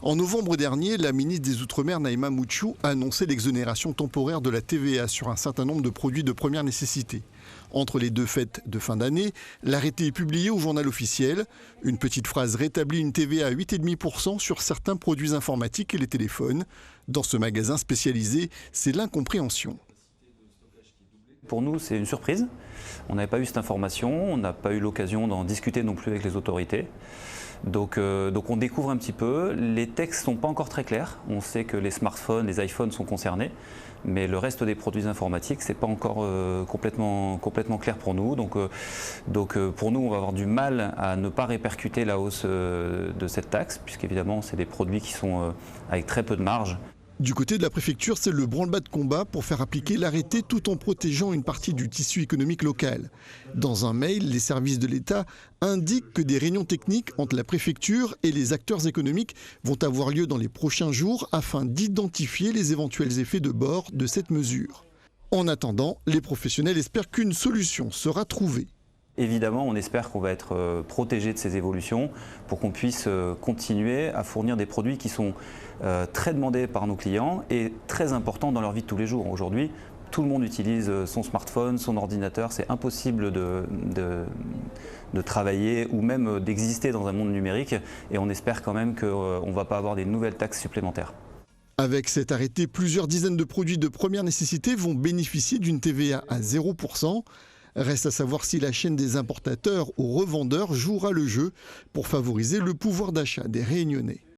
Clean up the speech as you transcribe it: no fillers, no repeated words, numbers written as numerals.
En novembre dernier, la ministre des Outre-mer Naïma Mouchou a annoncé l'exonération temporaire de la TVA sur un certain nombre de produits de première nécessité. Entre les deux fêtes de fin d'année, l'arrêté est publié au journal officiel. Une petite phrase rétablit une TVA à 8,5% sur certains produits informatiques et les téléphones. Dans ce magasin spécialisé, c'est l'incompréhension. Pour nous, c'est une surprise. On n'avait pas eu cette information, on n'a pas eu l'occasion d'en discuter non plus avec les autorités. Donc on découvre un petit peu. Les textes ne sont pas encore très clairs. On sait que les smartphones, les iPhones sont concernés, mais le reste des produits informatiques, ce n'est pas encore complètement clair pour nous. Donc pour nous, on va avoir du mal à ne pas répercuter la hausse de cette taxe, puisqu'évidemment, c'est des produits qui sont avec très peu de marge. Du côté de la préfecture, c'est le branle-bas de combat pour faire appliquer l'arrêté tout en protégeant une partie du tissu économique local. Dans un mail, les services de l'État indiquent que des réunions techniques entre la préfecture et les acteurs économiques vont avoir lieu dans les prochains jours afin d'identifier les éventuels effets de bord de cette mesure. En attendant, les professionnels espèrent qu'une solution sera trouvée. Évidemment, on espère qu'on va être protégé de ces évolutions pour qu'on puisse continuer à fournir des produits qui sont très demandés par nos clients et très importants dans leur vie de tous les jours. Aujourd'hui, tout le monde utilise son smartphone, son ordinateur. C'est impossible de travailler ou même d'exister dans un monde numérique. Et on espère quand même qu'on ne va pas avoir des nouvelles taxes supplémentaires. Avec cet arrêté, plusieurs dizaines de produits de première nécessité vont bénéficier d'une TVA à 0%. Reste à savoir si la chaîne des importateurs aux revendeurs jouera le jeu pour favoriser le pouvoir d'achat des Réunionnais.